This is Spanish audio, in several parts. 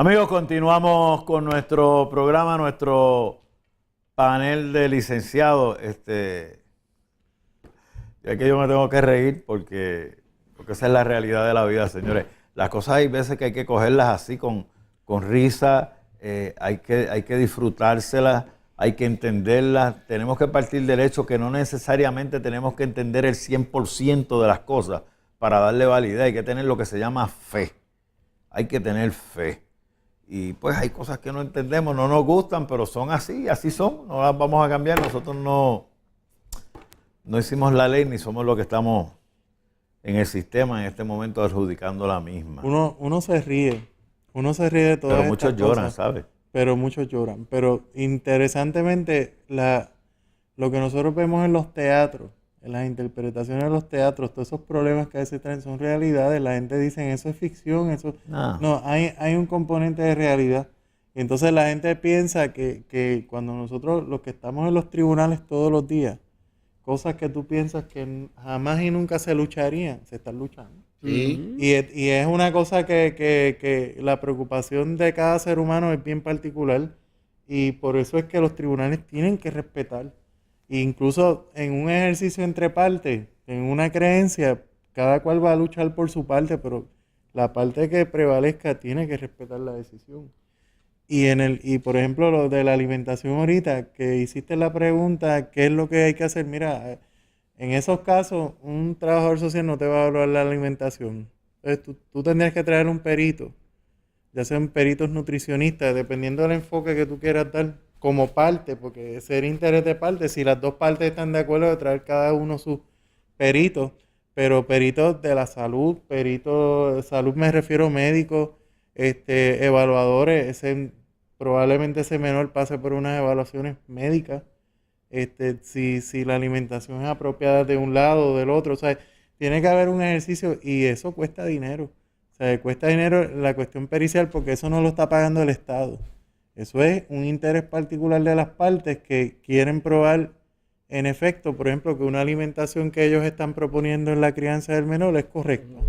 Amigos, continuamos con nuestro programa, nuestro panel de licenciados. Ya que yo me tengo que reír porque esa es la realidad de la vida, señores. Las cosas hay veces que hay que cogerlas así con risa, hay que disfrutárselas, hay que entenderlas. Tenemos que partir del hecho que no necesariamente tenemos que entender el 100% de las cosas para darle validez. Hay que tener lo que se llama fe. Hay que tener fe. Y pues hay cosas que no entendemos, no nos gustan, pero son así, así son, no las vamos a cambiar. Nosotros no hicimos la ley ni somos los que estamos en el sistema en este momento adjudicando la misma. Uno se ríe de todas estas cosas. Pero muchos lloran, ¿sabes? Pero muchos lloran. Pero interesantemente, lo que nosotros vemos en los teatros, en las interpretaciones de los teatros, todos esos problemas que a veces traen son realidades. La gente dice, eso es ficción, eso... No, hay un componente de realidad. Y entonces la gente piensa que cuando nosotros, los que estamos en los tribunales todos los días, cosas que tú piensas que jamás y nunca se lucharían, se están luchando. Sí. Y es una cosa que la preocupación de cada ser humano es bien particular, y por eso es que los tribunales tienen que respetar. E incluso en un ejercicio entre partes, en una creencia, cada cual va a luchar por su parte, pero la parte que prevalezca tiene que respetar la decisión. Y por ejemplo, lo de la alimentación ahorita, que hiciste la pregunta, ¿qué es lo que hay que hacer? Mira, en esos casos, un trabajador social no te va a evaluar la alimentación. Entonces, tú tendrías que traer un perito, ya sean peritos nutricionistas, dependiendo del enfoque que tú quieras dar como parte, porque ser interés de parte, si las dos partes están de acuerdo de traer cada uno sus peritos, pero peritos de la salud, peritos de salud me refiero médicos, evaluadores, probablemente ese menor pase por unas evaluaciones médicas, si la alimentación es apropiada de un lado o del otro, o sea, tiene que haber un ejercicio y eso cuesta dinero. O sea, cuesta dinero la cuestión pericial porque eso no lo está pagando el Estado. Eso es un interés particular de las partes que quieren probar, en efecto, por ejemplo, que una alimentación que ellos están proponiendo en la crianza del menor es correcta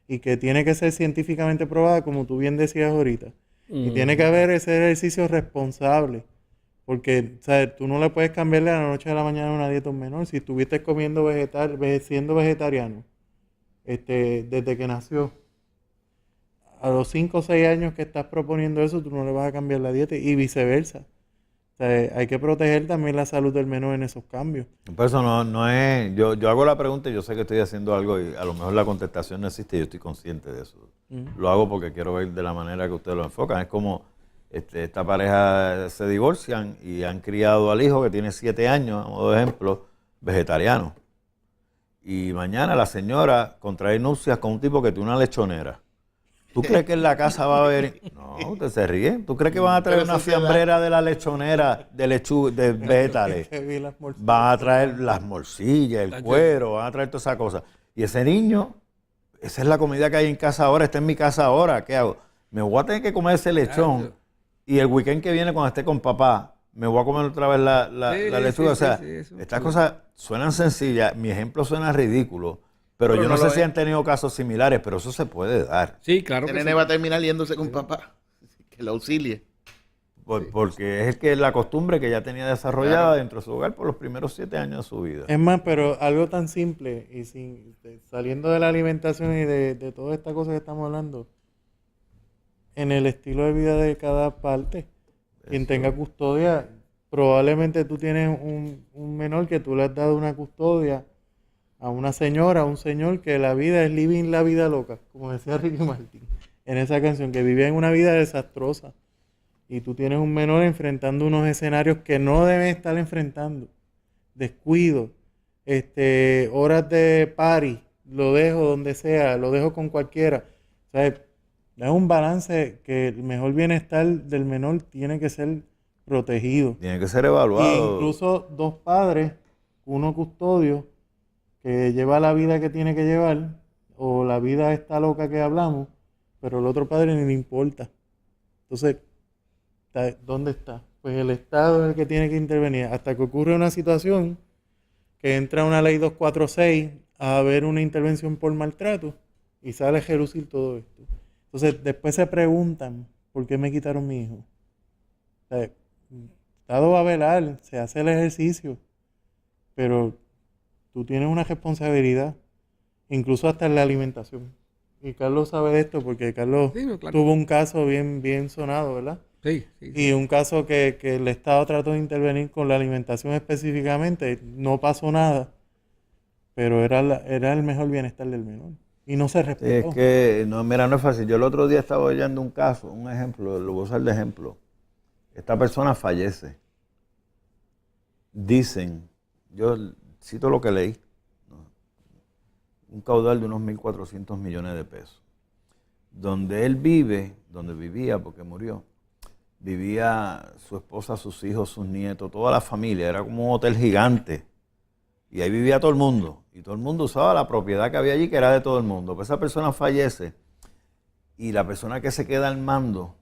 y que tiene que ser científicamente probada, como tú bien decías ahorita. Y tiene que haber ese ejercicio responsable, porque, ¿sabes? Tú no le puedes cambiarle a la noche a la mañana una dieta a un menor. Si estuviste comiendo siendo vegetariano desde que nació, a los 5 o 6 años que estás proponiendo eso, tú no le vas a cambiar la dieta y viceversa. O sea, hay que proteger también la salud del menor en esos cambios. Por eso no es... Yo hago la pregunta y yo sé que estoy haciendo algo y a lo mejor la contestación no existe y yo estoy consciente de eso. Lo hago porque quiero ver de la manera que ustedes lo enfocan. Es como esta pareja se divorcian y han criado al hijo que tiene 7 años, a modo de ejemplo, vegetariano. Y mañana la señora contrae nupcias con un tipo que tiene una lechonera. ¿Tú crees que en la casa va a haber...? No, usted se ríe. ¿Tú crees que van a traer una fiambrera de la lechonera de vegetales? Van a traer las morcillas, el cuero, van a traer toda esa cosa. Y ese niño, esa es la comida que hay en casa ahora, está en mi casa ahora. ¿Qué hago? Me voy a tener que comer ese lechón y el weekend que viene cuando esté con papá, me voy a comer otra vez la lechuga. O sea, estas cosas suenan sencillas, mi ejemplo suena ridículo. Pero yo no sé si han tenido casos similares, pero eso se puede dar. Sí, claro que sí. El nene va a terminar yéndose con papá, que lo auxilie. Porque es que la costumbre que ya tenía desarrollada dentro de su hogar por los primeros 7 años de su vida. Es más, pero algo tan simple y saliendo de la alimentación y de toda esta cosa que estamos hablando, en el estilo de vida de cada parte, quien tenga custodia, probablemente tú tienes un menor que tú le has dado una custodia a una señora, a un señor que la vida es living la vida loca, como decía Ricky Martin en esa canción, que vivía en una vida desastrosa. Y tú tienes un menor enfrentando unos escenarios que no deben estar enfrentando. Descuido, horas de party, lo dejo donde sea, lo dejo con cualquiera. O sea, es un balance que el mejor bienestar del menor tiene que ser protegido. Tiene que ser evaluado. E incluso 2 padres, uno custodio, que lleva la vida que tiene que llevar, o la vida está loca que hablamos, pero el otro padre ni le importa. Entonces, ¿dónde está? Pues el Estado es el que tiene que intervenir. Hasta que ocurre una situación que entra una ley 246 a haber una intervención por maltrato y sale a relucir todo esto. Entonces, después se preguntan, ¿por qué me quitaron mi hijo? O sea, el Estado va a velar, se hace el ejercicio, pero tú tienes una responsabilidad, incluso hasta en la alimentación. Y Carlos sabe de esto porque Carlos Sí, no, claro. tuvo un caso bien sonado, ¿verdad? Sí, sí, Y un caso que el Estado trató de intervenir con la alimentación específicamente, no pasó nada, pero era el mejor bienestar del menor. Y no se Sí, respetó. es que, no, mira, no es fácil. Yo el otro día estaba oyendo un caso, un ejemplo, lo voy a usar de ejemplo. Esta persona fallece. Dicen, yo cito lo que leí, ¿no? Un caudal de unos 1.400 millones de pesos. Donde él vive, donde vivía, porque murió, vivía su esposa, sus hijos, sus nietos, toda la familia. Era como un hotel gigante. Y ahí vivía todo el mundo. Y todo el mundo usaba la propiedad que había allí, que era de todo el mundo. Pues esa persona fallece y la persona que se queda al mando,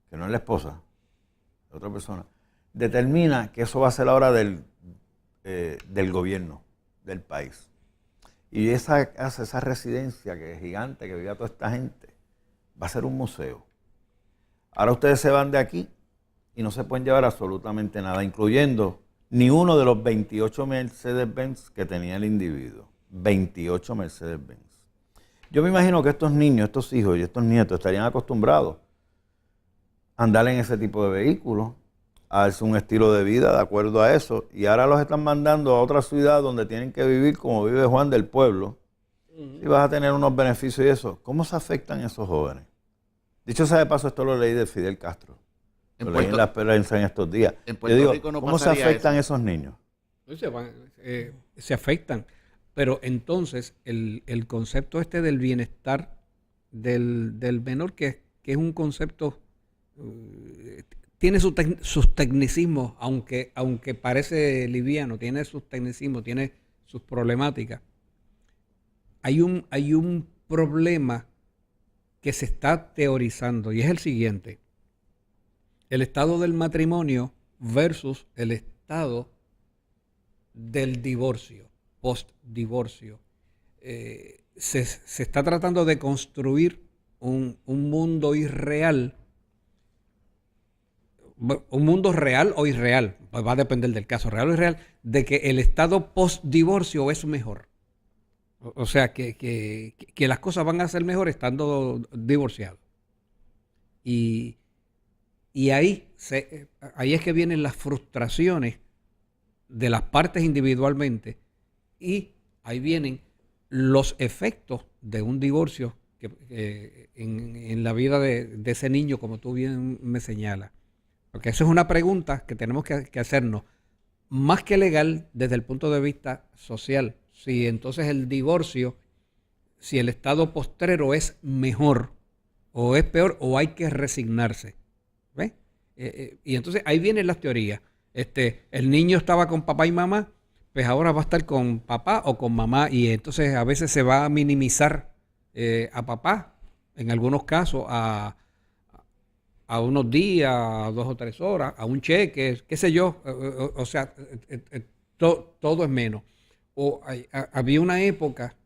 que no es la esposa, es otra persona, determina que eso va a ser la hora del gobierno, del país. Y esa residencia que es gigante, que vivía toda esta gente, va a ser un museo. Ahora ustedes se van de aquí y no se pueden llevar absolutamente nada, incluyendo ni uno de los 28 Mercedes-Benz que tenía el individuo. 28 Mercedes-Benz. Yo me imagino que estos niños, estos hijos y estos nietos estarían acostumbrados a andar en ese tipo de vehículos, a darse un estilo de vida de acuerdo a eso, y ahora los están mandando a otra ciudad donde tienen que vivir como vive Juan del pueblo, y vas a tener unos beneficios y eso. ¿Cómo se afectan esos jóvenes? Dicho sea de paso, esto lo leí de Fidel Castro. Lo leí en la prensa en estos días. En Yo Puerto digo, Rico no ¿cómo se pasaría afectan eso? esos niños? Se afectan. Pero entonces el concepto este del bienestar del menor, que es un concepto, tiene sus tecnicismos, aunque parece liviano, tiene sus tecnicismos, tiene sus problemáticas. Hay un problema que se está teorizando y es el siguiente: el estado del matrimonio versus el estado del divorcio, post-divorcio. Se está tratando de construir un mundo irreal, un mundo real o irreal, pues va a depender del caso, real o irreal, de que el estado post-divorcio es mejor. O sea, que las cosas van a ser mejor estando divorciados. Y ahí es que vienen las frustraciones de las partes individualmente, y ahí vienen los efectos de un divorcio en la vida de ese niño, como tú bien me señalas. Porque esa es una pregunta que tenemos que hacernos, más que legal, desde el punto de vista social. Si entonces el divorcio, si el estado postrero es mejor o es peor, o hay que resignarse. ¿Ves? Y entonces ahí vienen las teorías. El niño estaba con papá y mamá, pues ahora va a estar con papá o con mamá, y entonces a veces se va a minimizar a papá, en algunos casos a unos días, a 2 o 3 horas, a un cheque, qué sé yo. O sea, todo es menos. Había una época,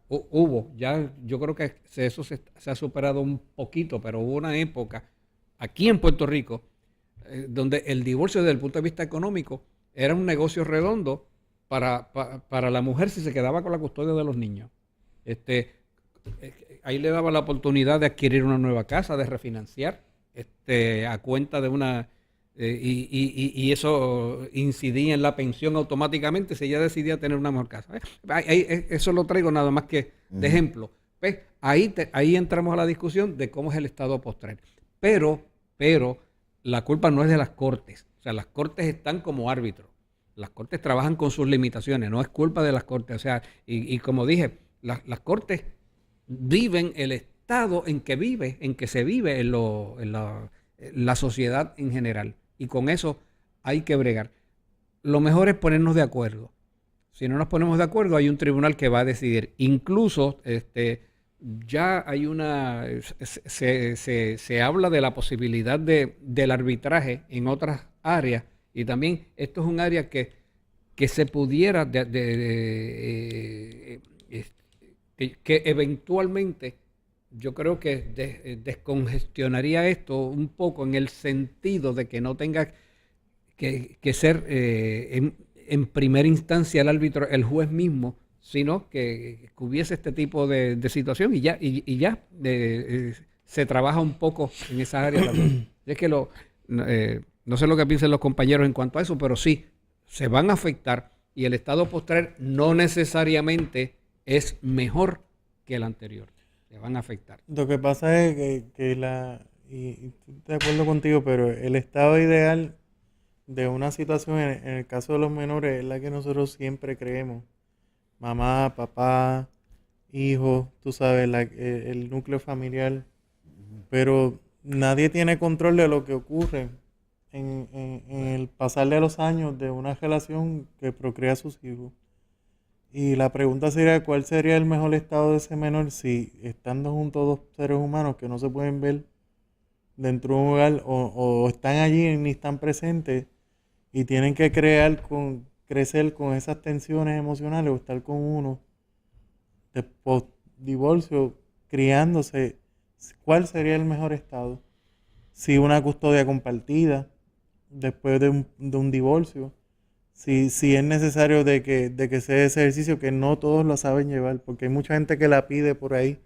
hubo, ya yo creo que eso se ha superado un poquito, pero hubo una época aquí en Puerto Rico donde el divorcio desde el punto de vista económico era un negocio redondo para la mujer si se quedaba con la custodia de los niños. Ahí le daba la oportunidad de adquirir una nueva casa, de refinanciar a cuenta de una... y eso incidía en la pensión automáticamente si ella decidía tener una mejor casa. Eso lo traigo nada más que de ejemplo. ¿Ves? Ahí entramos a la discusión de cómo es el estado postrero. Pero la culpa no es de las cortes. O sea, las cortes están como árbitros. Las cortes trabajan con sus limitaciones, no es culpa de las cortes. O sea, y como dije, las cortes viven el estado en que se vive en la sociedad en general. Y con eso hay que bregar. Lo mejor es ponernos de acuerdo. Si no nos ponemos de acuerdo, hay un tribunal que va a decidir. Incluso ya hay se habla de la posibilidad del arbitraje en otras áreas, y también esto es un área que se pudiera que eventualmente yo creo que descongestionaría esto un poco en el sentido de que no tenga que ser en primera instancia el árbitro, el juez mismo, sino que hubiese este tipo de situación y ya se trabaja un poco en esa área también. Es que no sé lo que piensen los compañeros en cuanto a eso, pero sí, se van a afectar y el estado postrer no necesariamente es mejor que el anterior. Se van a afectar. Lo que pasa es y estoy de acuerdo contigo, pero el estado ideal de una situación, en el caso de los menores, es la que nosotros siempre creemos. Mamá, papá, hijos, tú sabes, el núcleo familiar. Pero nadie tiene control de lo que ocurre en el pasar de los años de una relación que procrea a sus hijos. Y la pregunta sería, ¿cuál sería el mejor estado de ese menor si estando juntos dos seres humanos que no se pueden ver dentro de un hogar o están allí y ni están presentes y tienen que crecer con esas tensiones emocionales o estar con uno de post-divorcio criándose? ¿Cuál sería el mejor estado? Si una custodia compartida después de un divorcio. Si es necesario de que sea ese ejercicio que no todos lo saben llevar, porque hay mucha gente que la pide por ahí,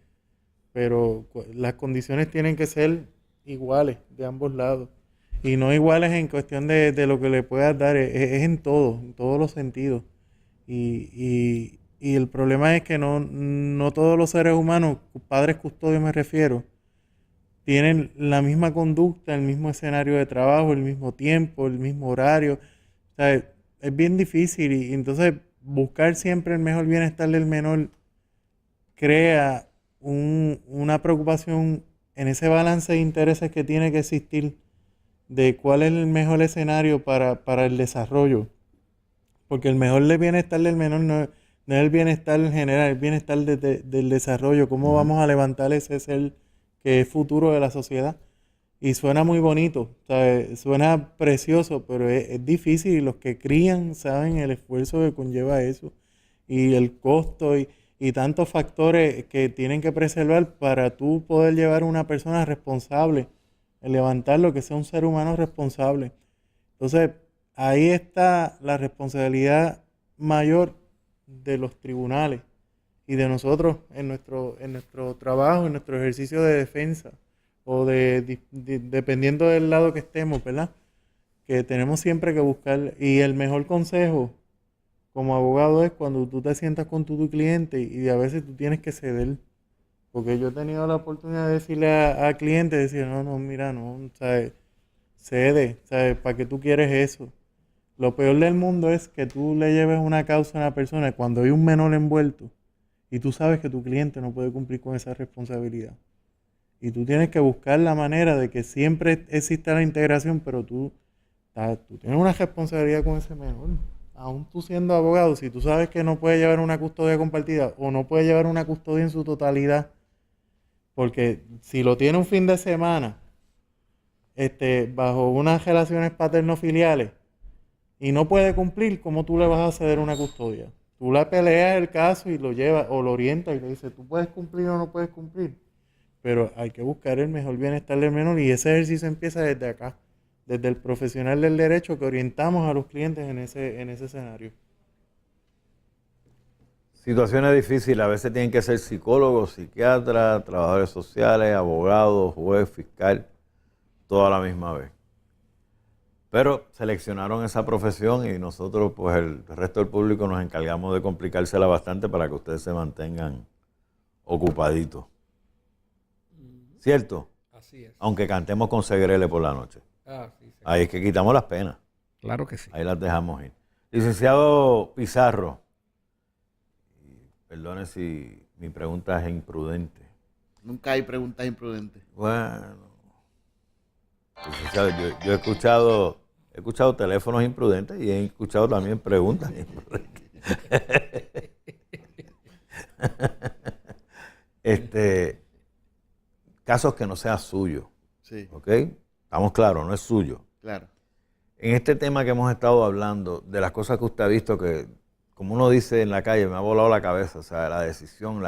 pero las condiciones tienen que ser iguales de ambos lados. Y no iguales en cuestión de lo que le puedas dar, es en todos los sentidos. Y el problema es que no todos los seres humanos, padres custodios me refiero, tienen la misma conducta, el mismo escenario de trabajo, el mismo tiempo, el mismo horario. O sea, es bien difícil y entonces buscar siempre el mejor bienestar del menor crea una preocupación en ese balance de intereses que tiene que existir de cuál es el mejor escenario para el desarrollo. Porque el mejor bienestar del menor no es el bienestar general, el bienestar del desarrollo, cómo vamos a levantar ese ser que es futuro de la sociedad. Y suena muy bonito, ¿sabes? Suena precioso, pero es difícil y los que crían saben el esfuerzo que conlleva eso y el costo y tantos factores que tienen que preservar para tú poder llevar a una persona responsable, levantar lo que sea un ser humano responsable. Entonces, ahí está la responsabilidad mayor de los tribunales y de nosotros en nuestro trabajo, en nuestro ejercicio de defensa o dependiendo del lado que estemos, ¿verdad? Que tenemos siempre que buscar, y el mejor consejo como abogado es cuando tú te sientas con tu cliente y a veces tú tienes que ceder, porque yo he tenido la oportunidad de decirle a clientes, decir, no, mira, no, ¿sabes? Cede, ¿sabes? ¿Para qué tú quieres eso? Lo peor del mundo es que tú le lleves una causa a una persona cuando hay un menor envuelto y tú sabes que tu cliente no puede cumplir con esa responsabilidad. Y tú tienes que buscar la manera de que siempre exista la integración, pero tú tienes una responsabilidad con ese menor. Aún tú siendo abogado, si tú sabes que no puedes llevar una custodia compartida o no puedes llevar una custodia en su totalidad, porque si lo tiene un fin de semana, bajo unas relaciones paterno-filiales, y no puede cumplir, ¿cómo tú le vas a ceder una custodia? Tú le peleas el caso y lo llevas o lo orientas y le dices, ¿tú puedes cumplir o no puedes cumplir? Pero hay que buscar el mejor bienestar del menor y ese ejercicio empieza desde acá, desde el profesional del derecho que orientamos a los clientes en ese escenario. Situaciones difíciles, a veces tienen que ser psicólogos, psiquiatras, trabajadores sociales, abogados, juez, fiscal, todo a la misma vez. Pero seleccionaron esa profesión y nosotros, pues el resto del público, nos encargamos de complicársela bastante para que ustedes se mantengan ocupaditos. ¿Cierto? Así es. Aunque cantemos con Segrele por la noche. Sí. Ahí es que quitamos las penas. Claro que sí. Ahí las dejamos ir. Licenciado Pizarro, perdone si mi pregunta es imprudente. Nunca hay preguntas imprudentes. Bueno, licenciado, yo he escuchado teléfonos imprudentes y he escuchado también preguntas imprudentes. Casos que no sea suyo. Sí. ¿Ok? Estamos claros, no es suyo. Claro. En este tema que hemos estado hablando, de las cosas que usted ha visto que, como uno dice en la calle, me ha volado la cabeza, o sea, la decisión,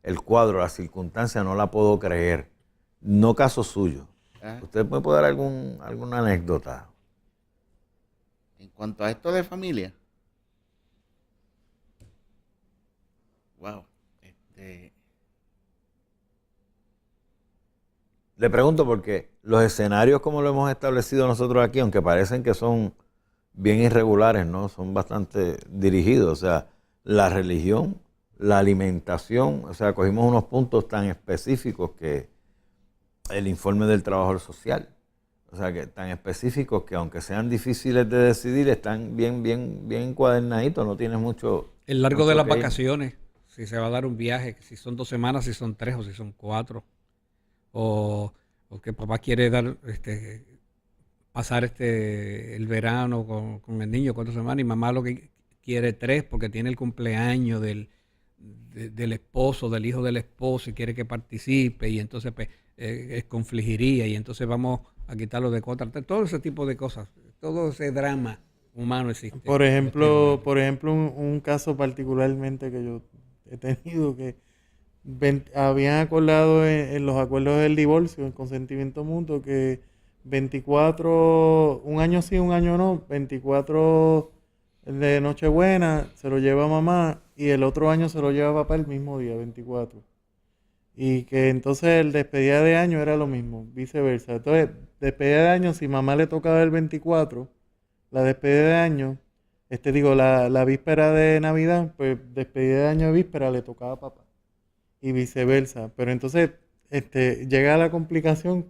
el cuadro, la circunstancia, no la puedo creer. No caso suyo. ¿Usted me puede dar alguna anécdota? En cuanto a esto de familia. Wow. Le pregunto porque los escenarios como lo hemos establecido nosotros aquí, aunque parecen que son bien irregulares, ¿no? Son bastante dirigidos. O sea, la religión, la alimentación, o sea, cogimos unos puntos tan específicos que el informe del trabajador social, o sea, que tan específicos que aunque sean difíciles de decidir, están bien encuadernaditos, no tienes mucho... El largo mucho de las que ir. vacaciones, si se va a dar un viaje, si son 2 semanas, si son 3 o si son 4, o que papá quiere dar, pasar el verano con el niño 4 semanas y mamá lo que quiere 3 porque tiene el cumpleaños del esposo, del hijo del esposo y quiere que participe y entonces pues, confligiría y entonces vamos a quitarlo de 4 a 3, todo ese tipo de cosas, todo ese drama humano existe. Por ejemplo, un caso particularmente que yo he tenido que habían acordado en los acuerdos del divorcio, en consentimiento mutuo, que 24, un año sí, un año no, 24 de Nochebuena se lo lleva mamá y el otro año se lo lleva papá el mismo día, 24. Y que entonces el despedida de año era lo mismo, viceversa. Entonces, despedida de año, si mamá le tocaba el 24, la despedida de año, la víspera de Navidad, pues despedida de año víspera le tocaba a papá. Y viceversa. Pero entonces, llega la complicación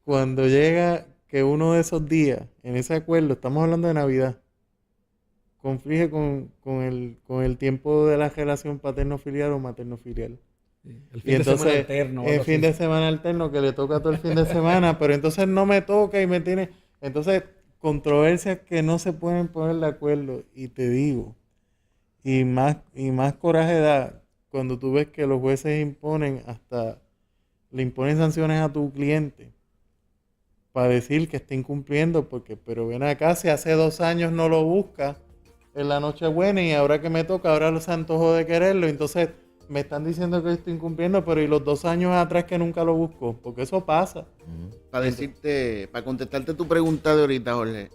cuando llega que uno de esos días, en ese acuerdo, estamos hablando de Navidad, conflige con el tiempo de la relación paterno-filial o materno-filial. Sí, el fin de semana alterno. El fin de semana alterno que le toca todo el fin de semana, pero entonces no me toca y me tiene... Entonces, controversias que no se pueden poner de acuerdo. Y te digo, y más coraje da cuando tú ves que los jueces le imponen sanciones a tu cliente para decir que está incumpliendo, pero ven acá, si hace 2 años no lo busca en la Nochebuena y ahora que me toca, ahora se antojó de quererlo, entonces me están diciendo que estoy incumpliendo, pero y los 2 años atrás que nunca lo busco, porque eso pasa. Para contestarte tu pregunta de ahorita, Jorge,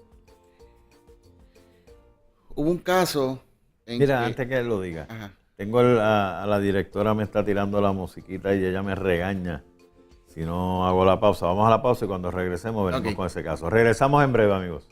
hubo un caso Mira, antes que lo diga, Ajá. tengo a la directora, me está tirando la musiquita y ella me regaña si no hago la pausa. Vamos a la pausa y cuando regresemos venimos con ese caso. Regresamos en breve, amigos.